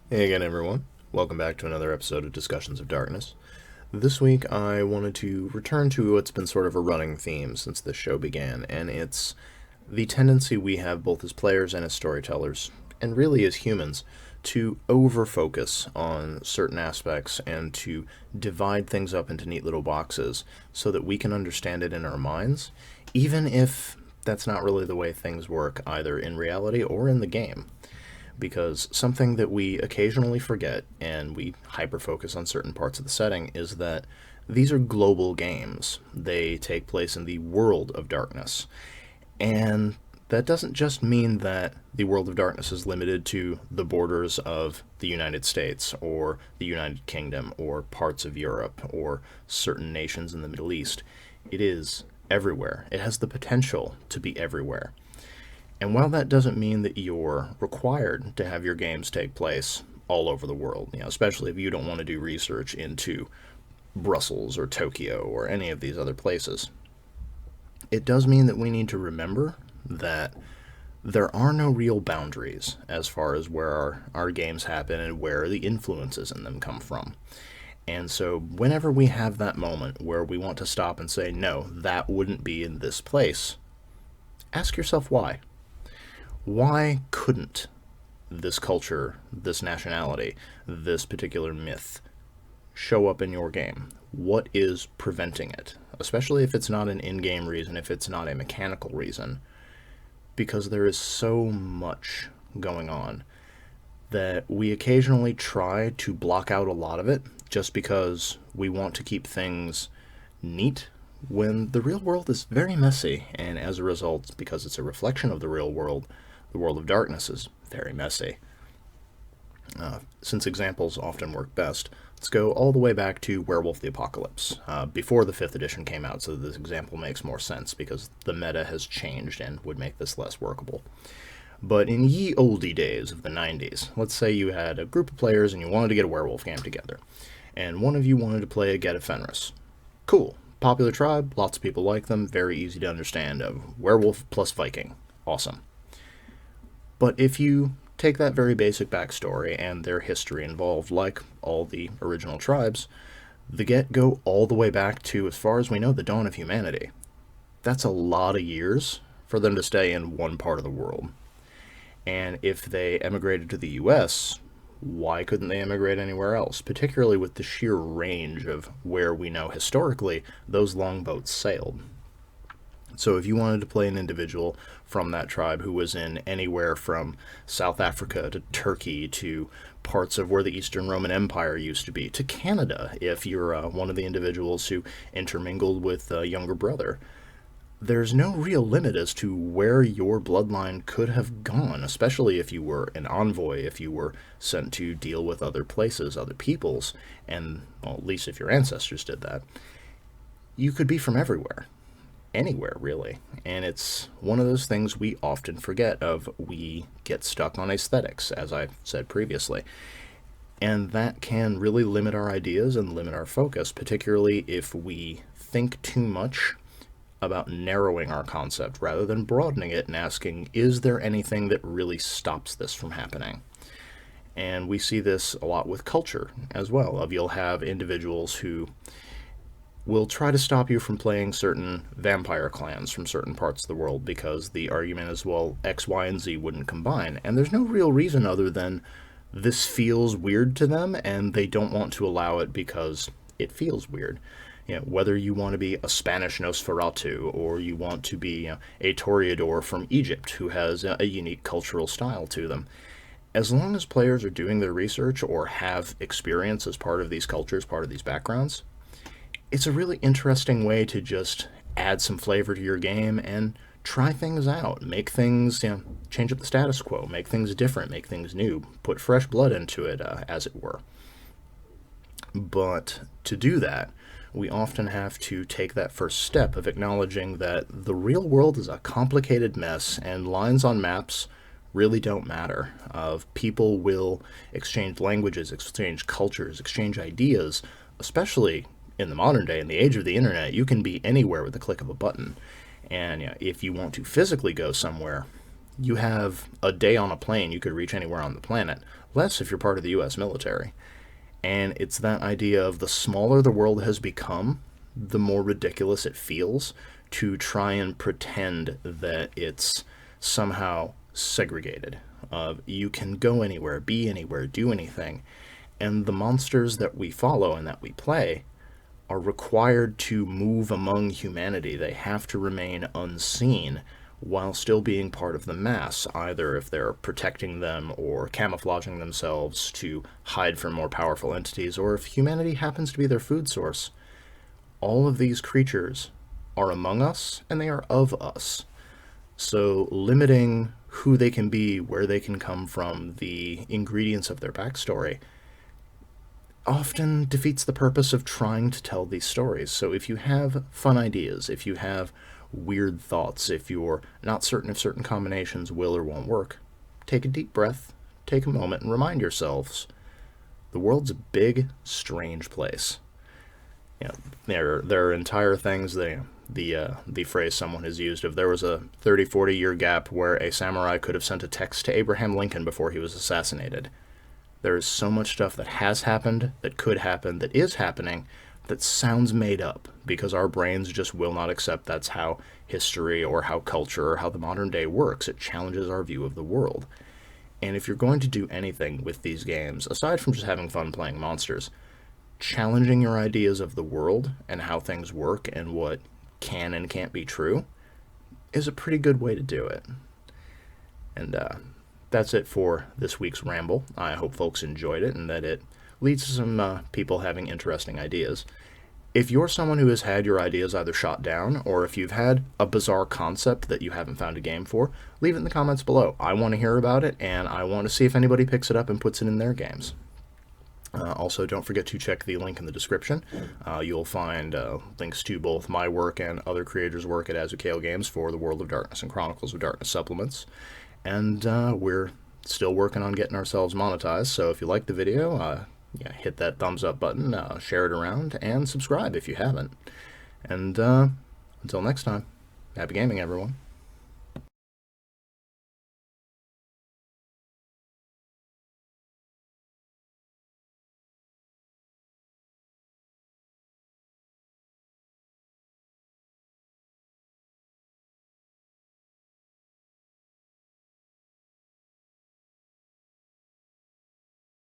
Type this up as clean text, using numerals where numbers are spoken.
Hey again, everyone. Welcome back to another episode of Discussions of Darkness. This week I wanted to return to what's been sort of a running theme since this show began, and it's the tendency we have both as players and as storytellers, and really as humans, to over-focus on certain aspects and to divide things up into neat little boxes so that we can understand it in our minds, even if that's not really the way things work either in reality or in the game. Because something that we occasionally forget, and we hyper-focus on certain parts of the setting, is that these are global games. They take place in the world of darkness. And that doesn't just mean that the world of darkness is limited to the borders of the United States, or the United Kingdom, or parts of Europe, or certain nations in the Middle East. It is everywhere. It has the potential to be everywhere. And while that doesn't mean that you're required to have your games take place all over the world, especially if you don't want to do research into Brussels or Tokyo or any of these other places, it does mean that we need to remember that there are no real boundaries as far as where our games happen and where the influences in them come from. And so whenever we have that moment where we want to stop and say, no, that wouldn't be in this place, ask yourself why. Why couldn't this culture, this nationality, this particular myth show up in your game? What is preventing it? Especially if it's not an in-game reason, if it's not a mechanical reason. Because there is so much going on that we occasionally try to block out a lot of it just because we want to keep things neat, when the real world is very messy, and as a result, because it's a reflection of the real world, the world of darkness is very messy. Since examples often work best, let's go all the way back to Werewolf the Apocalypse, before the 5th edition came out, so this example makes more sense because the meta has changed and would make this less workable. But in ye olde days of the 90s, let's say you had a group of players and you wanted to get a werewolf game together, and one of you wanted to play a Get of Fenris. Cool. Popular tribe, lots of people like them, very easy to understand, werewolf plus Viking. Awesome. But if you take that very basic backstory and their history involved, like all the original tribes, the Get go all the way back to, as far as we know, the dawn of humanity. That's a lot of years for them to stay in one part of the world. And if they emigrated to the US, why couldn't they emigrate anywhere else? Particularly with the sheer range of where we know historically those longboats sailed. So if you wanted to play an individual from that tribe who was in anywhere from South Africa to Turkey to parts of where the Eastern Roman Empire used to be, to Canada, if you're one of the individuals who intermingled with a younger brother, there's no real limit as to where your bloodline could have gone, especially if you were an envoy, if you were sent to deal with other places, other peoples, and well, at least if your ancestors did that. You could be from everywhere. Anywhere, really. And it's one of those things we often forget of. We get stuck on aesthetics, as I've said previously. And that can really limit our ideas and limit our focus, particularly if we think too much about narrowing our concept rather than broadening it and asking, is there anything that really stops this from happening? And we see this a lot with culture as well. You'll have individuals who will try to stop you from playing certain vampire clans from certain parts of the world because the argument is, well, X, Y, and Z wouldn't combine. And there's no real reason other than this feels weird to them and they don't want to allow it because it feels weird. Whether you want to be a Spanish Nosferatu or you want to be a Toreador from Egypt who has a unique cultural style to them, as long as players are doing their research or have experience as part of these cultures, part of these backgrounds, it's a really interesting way to just add some flavor to your game and try things out, make things, change up the status quo, make things different, make things new, put fresh blood into it, as it were. But to do that, we often have to take that first step of acknowledging that the real world is a complicated mess and lines on maps really don't matter. People will exchange languages, exchange cultures, exchange ideas, especially In the modern day, in the age of the internet, you can be anywhere with the click of a button. And if you want to physically go somewhere, you have a day on a plane, you could reach anywhere on the planet, less if you're part of the US military. And it's that idea of the smaller the world has become, the more ridiculous it feels to try and pretend that it's somehow segregated. You can go anywhere, be anywhere, do anything. And the monsters that we follow and that we play are required to move among humanity. They have to remain unseen while still being part of the mass, either if they're protecting them or camouflaging themselves to hide from more powerful entities, or if humanity happens to be their food source. All of these creatures are among us, and they are of us. So limiting who they can be, where they can come from, the ingredients of their backstory, often defeats the purpose of trying to tell these stories. So if you have fun ideas, if you have weird thoughts, if you're not certain if certain combinations will or won't work, take a deep breath, take a moment, and remind yourselves the world's a big, strange place. There are entire things, the phrase someone has used, if there was a 30-40 year gap where a samurai could have sent a text to Abraham Lincoln before he was assassinated. There is so much stuff that has happened, that could happen, that is happening, that sounds made up, because our brains just will not accept that's how history or how culture or how the modern day works. It challenges our view of the world. And if you're going to do anything with these games, aside from just having fun playing monsters, challenging your ideas of the world and how things work and what can and can't be true is a pretty good way to do it. And that's it for this week's ramble. I hope folks enjoyed it and that it leads to some people having interesting ideas. If you're someone who has had your ideas either shot down, or if you've had a bizarre concept that you haven't found a game for, leave it in the comments below. I want to hear about it, and I want to see if anybody picks it up and puts it in their games. Also, don't forget to check the link in the description. You'll find links to both my work and other creators' work at Azukail Games for the World of Darkness and Chronicles of Darkness supplements. And we're still working on getting ourselves monetized, so if you like the video, hit that thumbs up button, share it around, and subscribe if you haven't. And until next time, happy gaming, everyone.